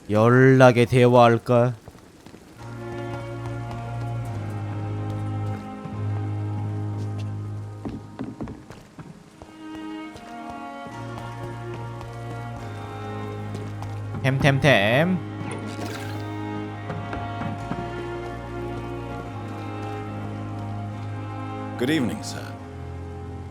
연락에 대화할까? 템템템. Good evening, sir.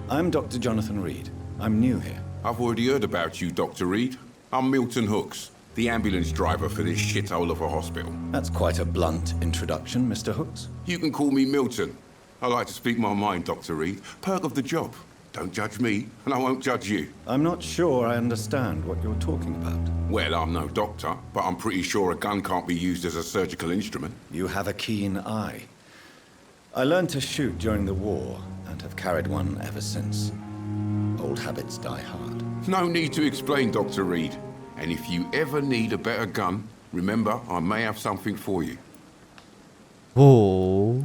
I'm Dr. Jonathan Reed. I'm new here. I've already heard about you, Dr. Reed. I'm Milton Hooks, the ambulance driver for this shithole of a hospital. That's quite a blunt introduction, Mr. Hooks. You can call me Milton. I like to speak my mind, Dr. Reed. Perk of the job. Don't judge me, and I won't judge you. I'm not sure I understand what you're talking about. Well, I'm no doctor, but I'm pretty sure a gun can't be used as a surgical instrument. You have a keen eye. I learned to shoot during the war, and have carried one ever since. Old habits die hard. No need to explain, Dr. Reed. And if you ever need a better gun, remember, I may have something for you. 오.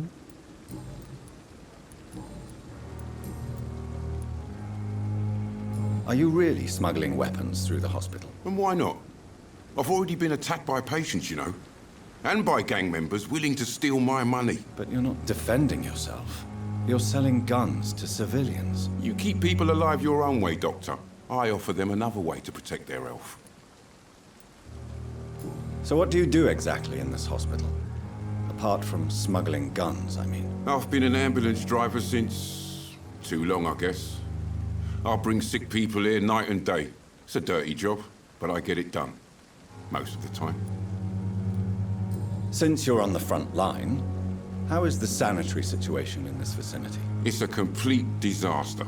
Are you really smuggling weapons through the hospital? And why not? I've already been attacked by patients, you know. And by gang members willing to steal my money. But you're not defending yourself. You're selling guns to civilians. You keep people alive your own way, Doctor. I offer them another way to protect their health. So what do you do exactly in this hospital? Apart from smuggling guns, I mean. I've been an ambulance driver since... too long, I guess. I bring sick people here night and day. It's a dirty job, but I get it done. Most of the time. Since you're on the front line, how is the sanitary situation in this vicinity? It's a complete disaster.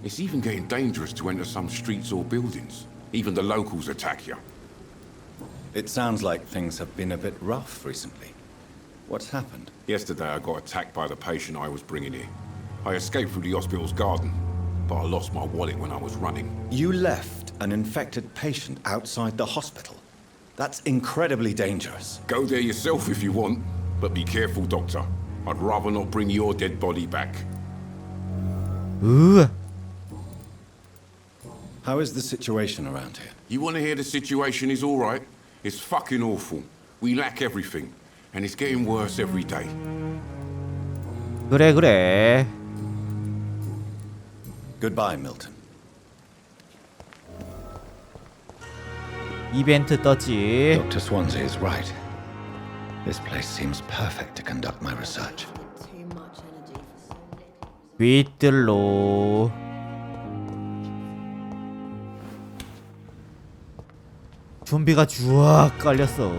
It's even getting dangerous to enter some streets or buildings. Even the locals attack you. It sounds like things have been a bit rough recently. What's happened? Yesterday I got attacked by the patient I was bringing here. I escaped through the hospital's garden, but I lost my wallet when I was running. You left an infected patient outside the hospital? That's incredibly dangerous. Go there yourself if you want, but be careful, Doctor. I'd rather not bring your dead body back. 으. How is the situation around here? You want to hear the situation is all right? It's fucking awful. We lack everything, and it's getting worse every day. 그래 그래. Goodbye, Milton. 이벤트 떴지. Dr. Swansea is right. This place seems perfect to conduct my research. 윗들로. 좀비가 쫙 깔렸어.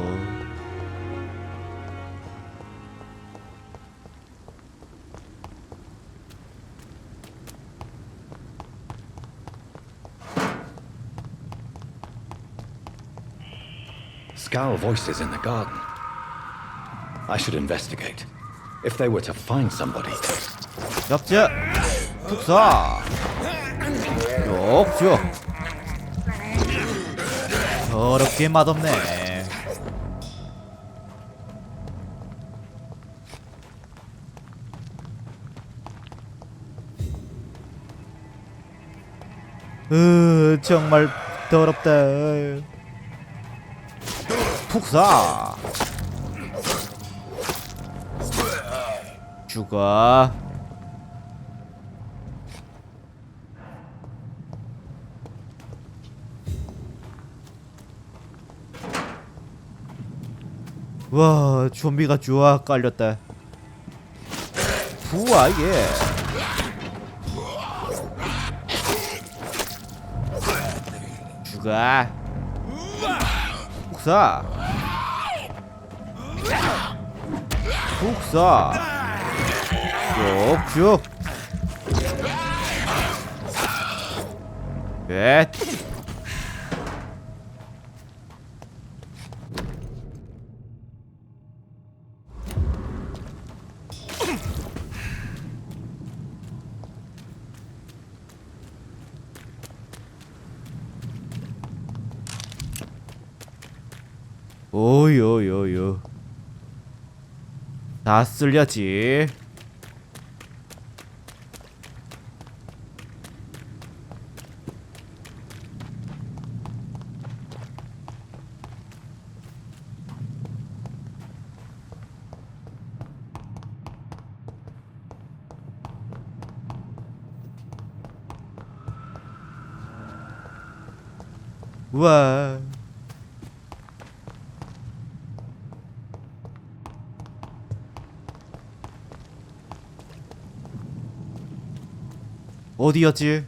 Scowl voices in the garden. I should investigate. If they were to find somebody... 엽자 푹사 쭉쭉. 더럽게 맛없네. 정말 더럽다. 푹사 죽어. 와, 좀비가 쫙 깔렸다. 부아 예. 죽어. 푹사. 푹사. 쭉쭉. 넷. 오요요요. 다 쓸렸지. 우와. 어디였지?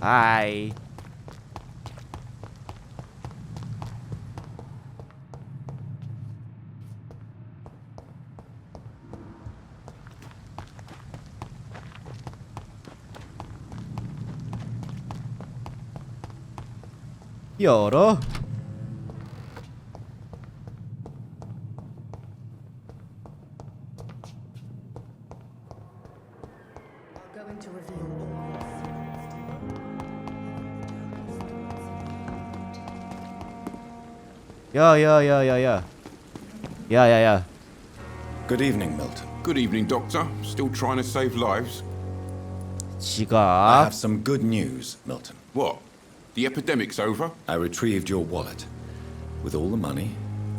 아이. 열어. Going to reveal all 야야야야야. 야야야. Good evening, Milton. Good evening, Doctor. Still trying to save lives? I 지갑. have some good news, Milton. What? The epidemic's over? I retrieved your wallet with all the money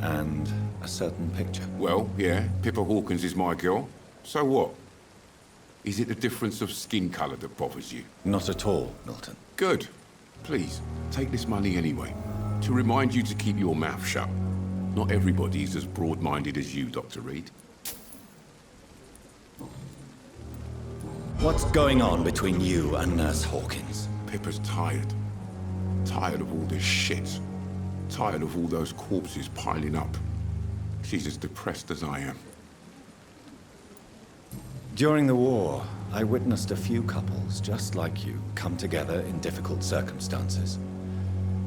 and a certain picture. Well, yeah, Pippa Hawkins is my girl. So what? Is it the difference of skin colour that bothers you? Not at all, Milton. Good. Please, take this money anyway. To remind you to keep your mouth shut. Not everybody is as broad-minded as you, Dr. Reed. What's going on between you and Nurse Hawkins? Pippa's tired. Tired of all this shit. Tired of all those corpses piling up. She's as depressed as I am. During the war, I witnessed a few couples just like you come together in difficult circumstances.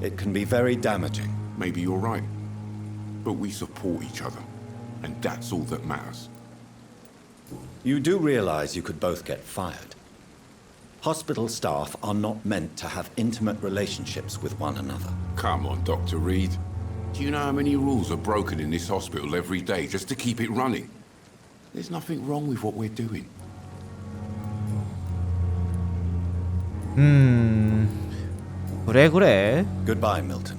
It can be very damaging. Maybe you're right. But we support each other. And that's all that matters. You do realize you could both get fired. Hospital staff are not meant to have intimate relationships with one another. Come on, Dr. Reed. Do you know how many rules are broken in this hospital every day just to keep it running? There's nothing wrong with what we're doing. 그래. Goodbye, Milton.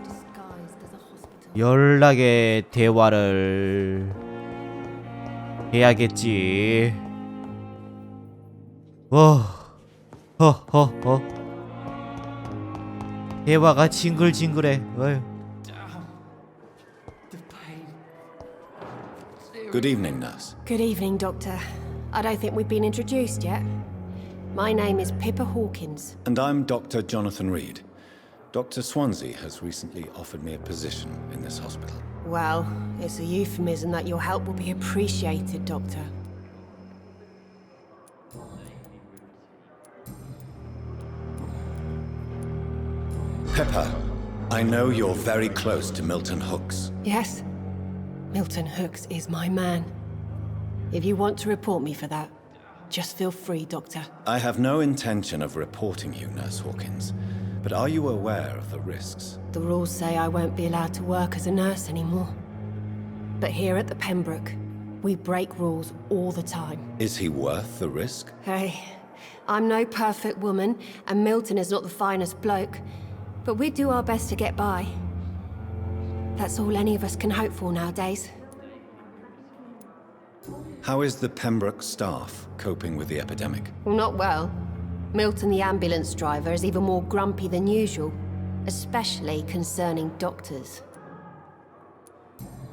disguised as a hospital. 연락의 대화를 해야겠지. 허허허. 대화가 징글징글해. 어휴. Good evening, nurse. Good evening, Doctor. I don't think we've been introduced yet. My name is Pippa Hawkins. And I'm Dr. Jonathan Reed. Dr. Swansea has recently offered me a position in this hospital. Well, it's a euphemism that your help will be appreciated, Doctor. Pippa, I know you're very close to Milton Hooks. Yes? Milton Hooks is my man. If you want to report me for that, just feel free, Doctor. I have no intention of reporting you, Nurse Hawkins. But are you aware of the risks? The rules say I won't be allowed to work as a nurse anymore. But here at the Pembroke, we break rules all the time. Is he worth the risk? Hey, I'm no perfect woman, and Milton is not the finest bloke. But we do our best to get by. That's all any of us can hope for nowadays. How is the Pembroke staff coping with the epidemic? Well, not well. Milton, the ambulance driver, is even more grumpy than usual, especially concerning doctors.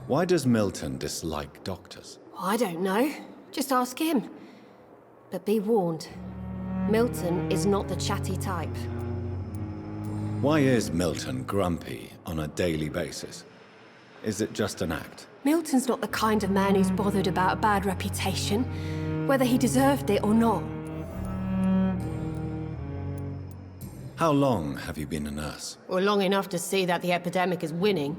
Why does Milton dislike doctors? I don't know. Just ask him. But be warned, Milton is not the chatty type. Why is Milton grumpy on a daily basis? Is it just an act? Milton's not the kind of man who's bothered about a bad reputation, whether he deserved it or not. How long have you been a nurse? Well, long enough to see that the epidemic is winning.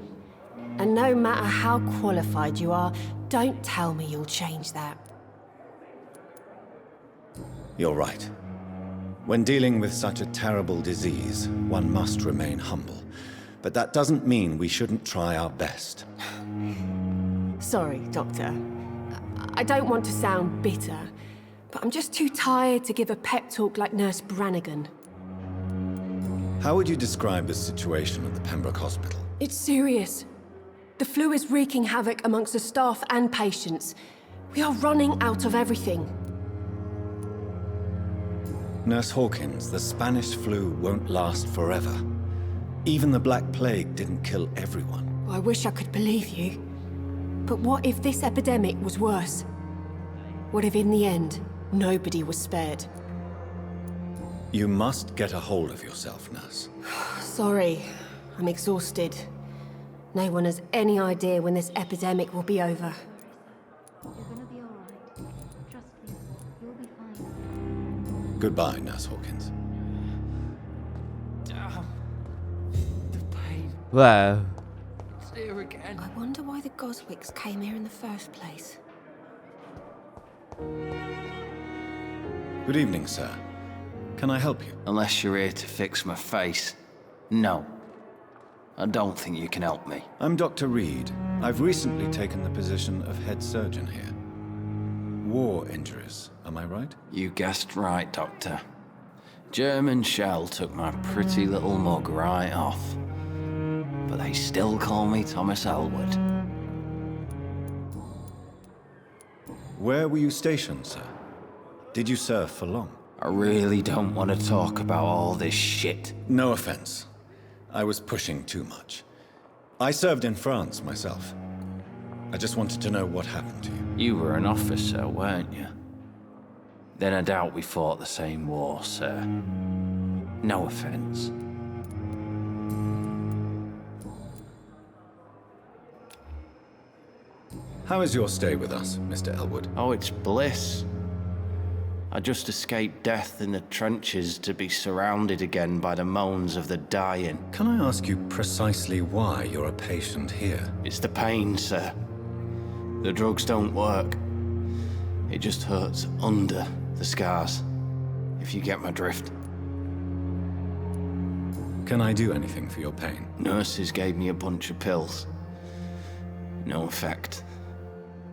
And no matter how qualified you are, don't tell me you'll change that. You're right. When dealing with such a terrible disease, one must remain humble. But that doesn't mean we shouldn't try our best. Sorry, Doctor. I don't want to sound bitter, but I'm just too tired to give a pep talk like Nurse Brannigan. How would you describe the situation at the Pembroke Hospital? It's serious. The flu is wreaking havoc amongst the staff and patients. We are running out of everything. Nurse Hawkins, the Spanish flu won't last forever. Even the Black Plague didn't kill everyone. I wish I could believe you. But what if this epidemic was worse? What if in the end, nobody was spared? You must get a hold of yourself, nurse. Sorry, I'm exhausted. No one has any idea when this epidemic will be over. You're gonna be alright. Trust me. You'll be fine. Goodbye, Nurse Hawkins. Wow. I wonder why the Goswicks came here in the first place. Good evening, sir. Can I help you? Unless you're here to fix my face. No. I don't think you can help me. I'm Dr. Reed. I've recently taken the position of head surgeon here. War injuries, am I right? You guessed right, Doctor. German shell took my pretty little mug right off. But they still call me Thomas Elwood. Where were you stationed, sir? Did you serve for long? I really don't want to talk about all this shit. No offense. I was pushing too much. I served in France myself. I just wanted to know what happened to you. You were an officer, weren't you? Then I doubt we fought the same war, sir. No offense. How is your stay with us, Mr. Elwood? Oh, it's bliss. I just escaped death in the trenches to be surrounded again by the moans of the dying. Can I ask you precisely why you're a patient here? It's the pain, sir. The drugs don't work. It just hurts under the scars, if you get my drift. Can I do anything for your pain? Nurses gave me a bunch of pills. No effect.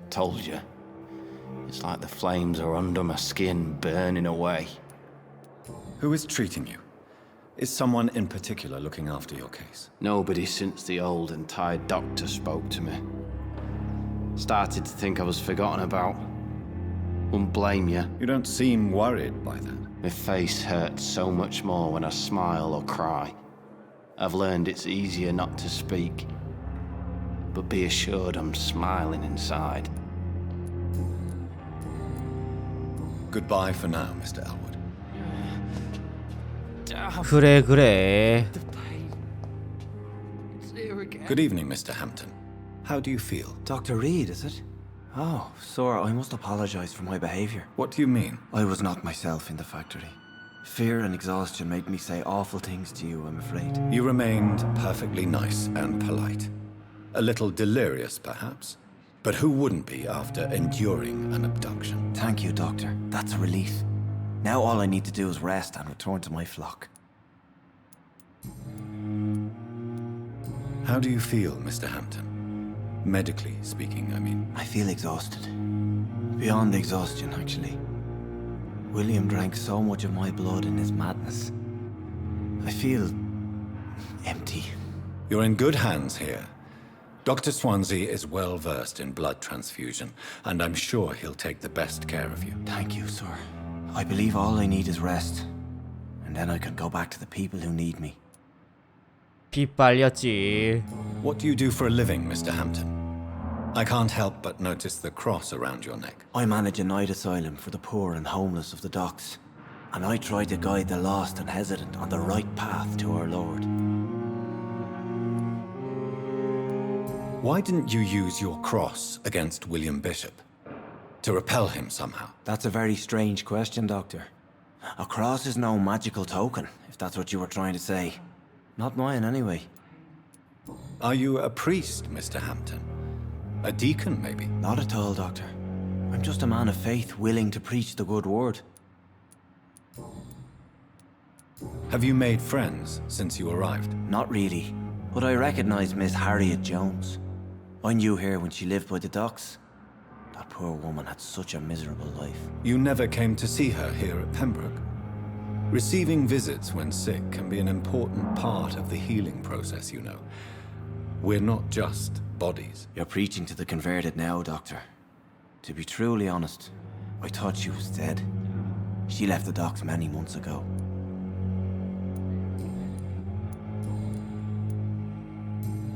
Told you. It's like the flames are under my skin, burning away. Who is treating you? Is someone in particular looking after your case? Nobody since the old and tired doctor spoke to me. Started to think I was forgotten about. Wouldn't blame you. You don't seem worried by that. My face hurts so much more when I smile or cry. I've learned it's easier not to speak. But be assured I'm smiling inside. Goodbye for now, Mr. Elwood. 그래. Good evening, Mr. Hampton. How do you feel? Dr. Reed, is it? Oh, sir, I must apologize for my behavior. What do you mean? I was not myself in the factory. Fear and exhaustion made me say awful things to you, I'm afraid. You remained perfectly nice and polite. A little delirious, perhaps. But who wouldn't be after enduring an abduction? Thank you, Doctor. That's a relief. Now all I need to do is rest and return to my flock. How do you feel, Mr. Hampton? Medically speaking, I mean. I feel exhausted. Beyond exhaustion, actually. William drank so much of my blood in his madness. I feel empty. You're in good hands here. Dr. Swansea is well versed in blood transfusion, and I'm sure he'll take the best care of you. Thank you, sir. I believe all I need is rest. And then I can go back to the people who need me. 피 빨렸지. What do you do for a living, Mr. Hampton? I can't help but notice the cross around your neck. I manage a night asylum for the poor and homeless of the docks. And I try to guide the lost and hesitant on the right path to our Lord. Why didn't you use your cross against William Bishop? To repel him somehow? That's a very strange question, Doctor. A cross is no magical token, if that's what you were trying to say. Not mine, anyway. Are you a priest, Mr. Hampton? A deacon, maybe? Not at all, Doctor. I'm just a man of faith willing to preach the good word. Have you made friends since you arrived? Not really, but I recognize Miss Harriet Jones. I knew her when she lived by the docks. That poor woman had such a miserable life. You never came to see her here at Pembroke? Receiving visits when sick can be an important part of the healing process, you know. We're not just bodies. You're preaching to the converted now, Doctor. To be truly honest, I thought she was dead. She left the docks many months ago.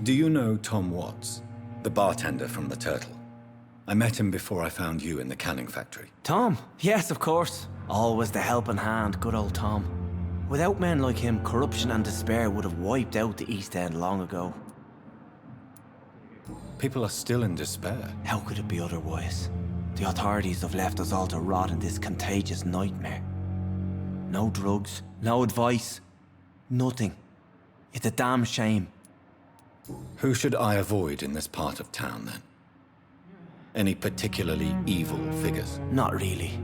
Do you know Tom Watts, the bartender from the Turtle? I met him before I found you in the canning factory. Tom? Yes, of course. Always the helping hand, good old Tom. Without men like him, corruption and despair would have wiped out the East End long ago. People are still in despair. How could it be otherwise? The authorities have left us all to rot in this contagious nightmare. No drugs, no advice, nothing. It's a damn shame. Who should I avoid in this part of town, then? Any particularly evil figures? Not really.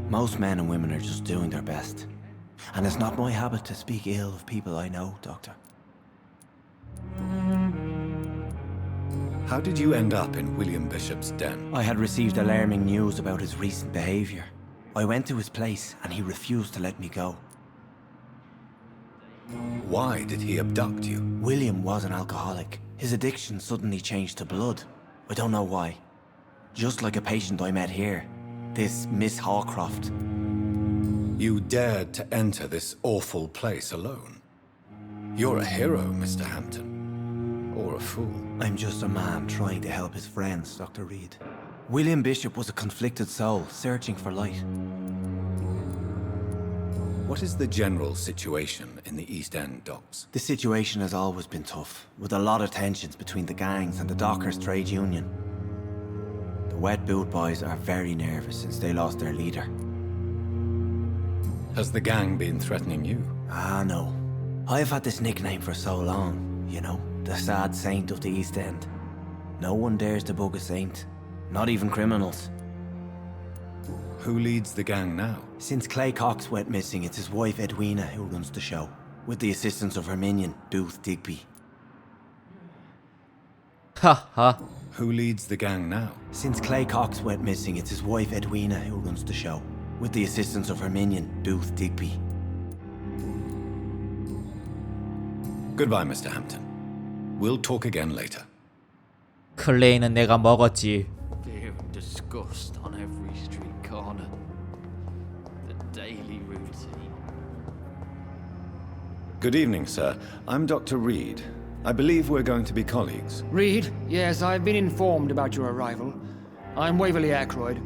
Most men and women are just doing their best. And it's not my habit to speak ill of people I know, Doctor. How did you end up in William Bishop's den? I had received alarming news about his recent behavior. I went to his place and he refused to let me go. Why did he abduct you? William was an alcoholic. His addiction suddenly changed to blood. I don't know why. Just like a patient I met here. This Miss Hawcroft. You dared to enter this awful place alone. You're a hero, Mr. Hampton. Or a fool. I'm just a man trying to help his friends, Dr. Reed. William Bishop was a conflicted soul, searching for light. What is the general situation in the East End docks? The situation has always been tough, with a lot of tensions between the gangs and the Dockers' trade union. The Wet Boot Boys are very nervous since they lost their leader. Has the gang been threatening you? Ah, no. I've had this nickname for so long, you know, the sad saint of the East End. No one dares to bug a saint, not even criminals. Who leads the gang now? Since Clay Cox went missing, it's his wife Edwina who runs the show, with the assistance of her minion, Booth Digby. Ha ha. Who leads the gang now? Since Clay Cox went missing, it's his wife Edwina who runs the show, with the assistance of her minion, Booth Digby. Goodbye, Mr. Hampton. We'll talk again later. 클레이는 내가 먹었지. Fear and disgust on every street corner. The daily routine. Good evening, sir. I'm Dr. Reed. I believe we're going to be colleagues. Reed, yes, I've been informed about your arrival. I'm Waverly Ackroyd.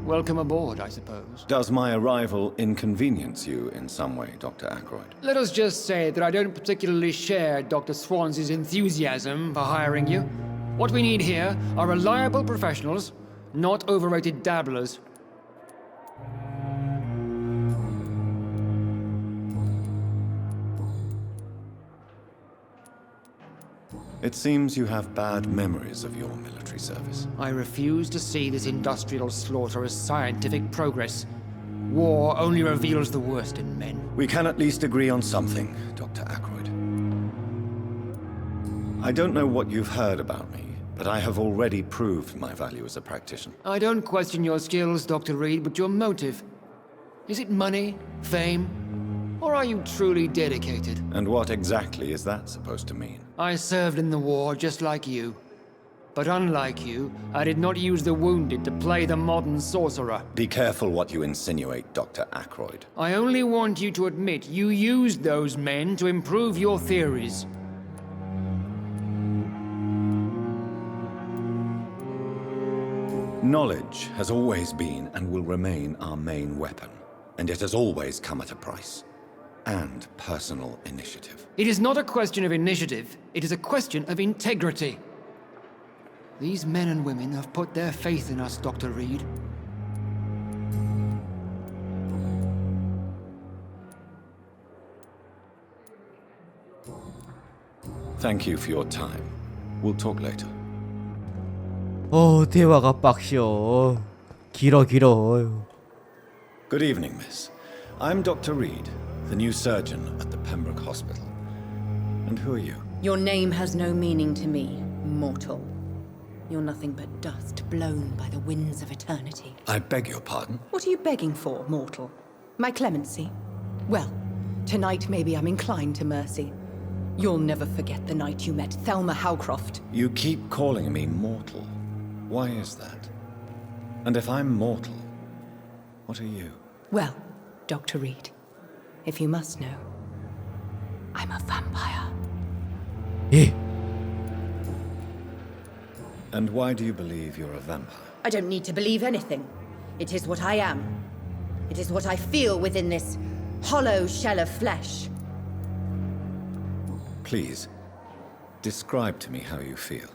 Welcome aboard, I suppose. Does my arrival inconvenience you in some way, Dr. Ackroyd? Let us just say that I don't particularly share Dr. Swans's enthusiasm for hiring you. What we need here are reliable professionals, not overrated dabblers. It seems you have bad memories of your military service. I refuse to see this industrial slaughter as scientific progress. War only reveals the worst in men. We can at least agree on something, Dr. Ackroyd. I don't know what you've heard about me, but I have already proved my value as a practitioner. I don't question your skills, Dr. Reed, but your motive. Is it money, fame, or are you truly dedicated? And what exactly is that supposed to mean? I served in the war just like you. But unlike you, I did not use the wounded to play the modern sorcerer. Be careful what you insinuate, Dr. Ackroyd. I only want you to admit you used those men to improve your theories. Knowledge has always been and will remain our main weapon, and it has always come at a price. And personal initiative. It is not a question of initiative, it is a question of integrity. These men and women have put their faith in us, Dr. Reed. Thank you for your time. We'll talk later. 대화가 빡셔. 길어. Good evening, miss. I'm Dr. Reed, the new surgeon at the Pembroke Hospital. And who are you? Your name has no meaning to me, mortal. You're nothing but dust blown by the winds of eternity. I beg your pardon? What are you begging for, mortal? My clemency? Well, tonight maybe I'm inclined to mercy. You'll never forget the night you met Thelma Howcroft. You keep calling me mortal. Why is that? And if I'm mortal, what are you? Well, Dr. Reed, if you must know, I'm a vampire. 예. And why do you believe you're a vampire? I don't need to believe anything. It is what I am. It is what I feel within this hollow shell of flesh. Please, describe to me how you feel.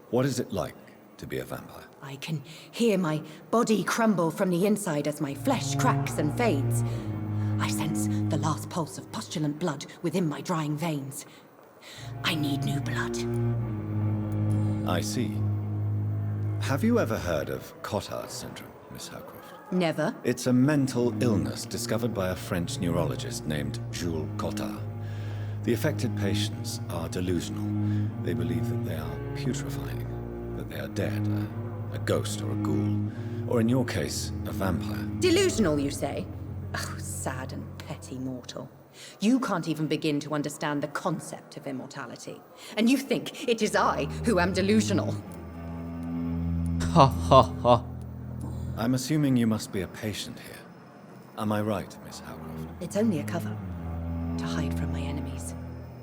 What is it like to be a vampire? I can hear my body crumble from the inside as my flesh cracks and fades. I sense the last pulse of postulant blood within my drying veins. I need new blood. I see. Have you ever heard of Cotard syndrome, Miss Howcroft? Never. It's a mental illness discovered by a French neurologist named Jules Cotard. The affected patients are delusional. They believe that they are putrefying, that they are dead, a ghost or a ghoul, or in your case, a vampire. Delusional, you say? Oh, sad and petty mortal. You can't even begin to understand the concept of immortality. And you think it is I who am delusional. Ha ha ha. I'm assuming you must be a patient here. Am I right, Miss Howcroft? It's only a cover. To hide from my enemies.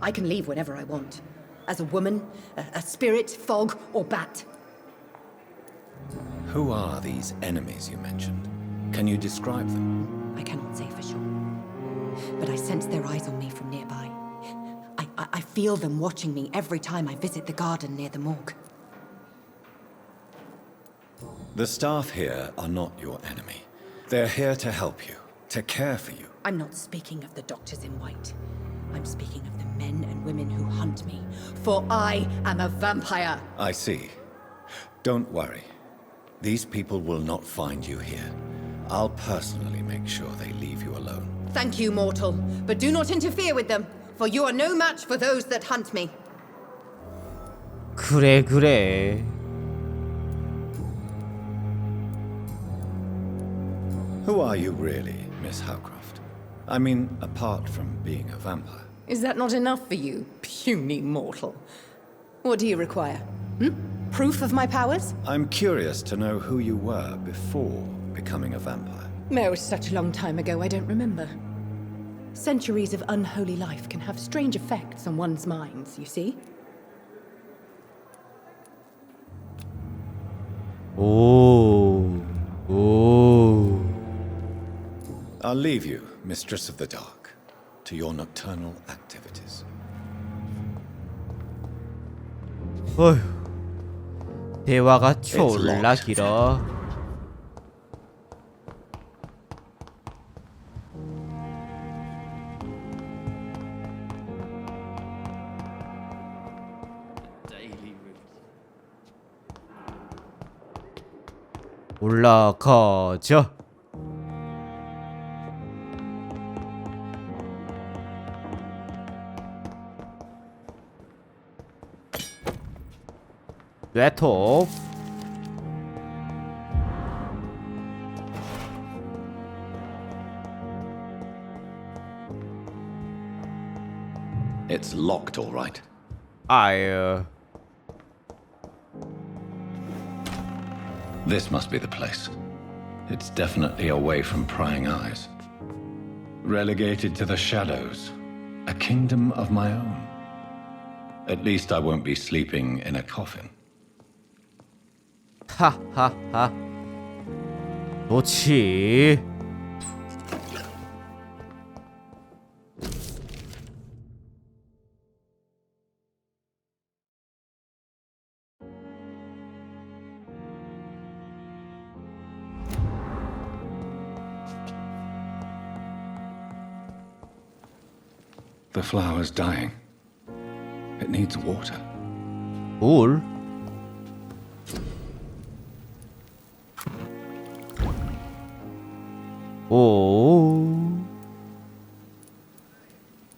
I can leave whenever I want. As a woman, a spirit, fog, or bat. Who are these enemies you mentioned? Can you describe them? I cannot say for sure. But I sense their eyes on me from nearby. I feel them watching me every time I visit the garden near the morgue. The staff here are not your enemy. They're here to help you, to care for you. I'm not speaking of the doctors in white. I'm speaking of the men and women who hunt me. For I am a vampire. I see. Don't worry. These people will not find you here. I'll personally make sure they leave you alone. Thank you, mortal. But do not interfere with them, for you are no match for those that hunt me. 그래 그래. Who are you really, Miss Howcroft? I mean, apart from being a vampire. Is that not enough for you, puny mortal? What do you require? Proof of my powers? I'm curious to know who you were before becoming a vampire. Oh, such a long time ago, I don't remember. Centuries of unholy life can have strange effects on one's minds, you see? 오. 오. I'll leave you, Mistress of the Dark, to your nocturnal activities. 어휴. 대화가 졸라 길어. 올라가자. 뇌톱. It's locked, all right. 아유. This must be the place. It's definitely away from prying eyes. Relegated to the shadows. A kingdom of my own. At least I won't be sleeping in a coffin. 하하하. 좋지. The flower's dying. It needs water. 뭘? 오.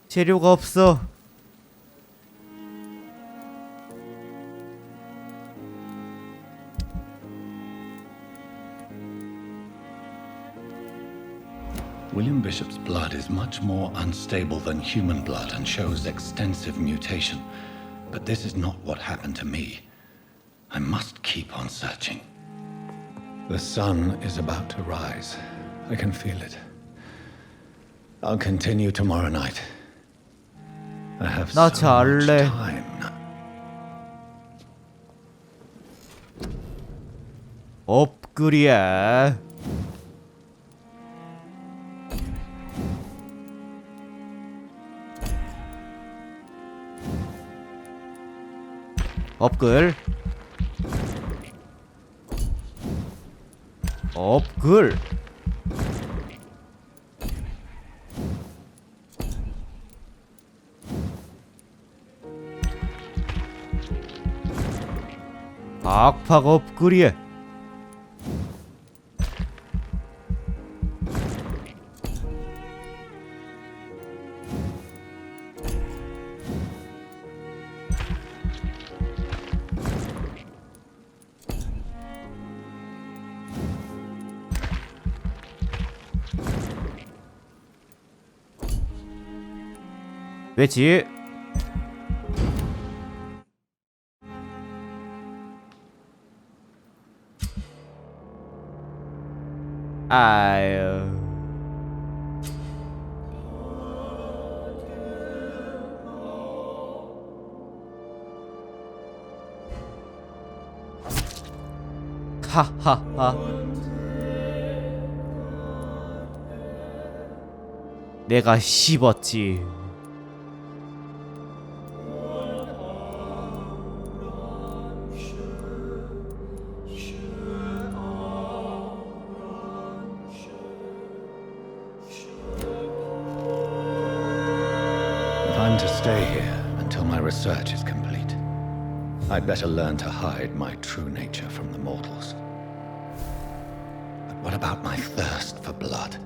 재료가 없어. William Bishop's blood is much more unstable than human blood and shows extensive mutation. But this is not what happened to me. I must keep on searching. The sun is about to rise. I can feel it. I'll continue tomorrow night. I have 나 so much 잘래. time now. 업그리야. 업글. 업글. 박팍 업글이야. 왜지? 아유. 하하하. 내가 씹었지. If I'm to stay here until my research is complete, I'd better learn to hide my true nature from the mortals. But what about my thirst for blood?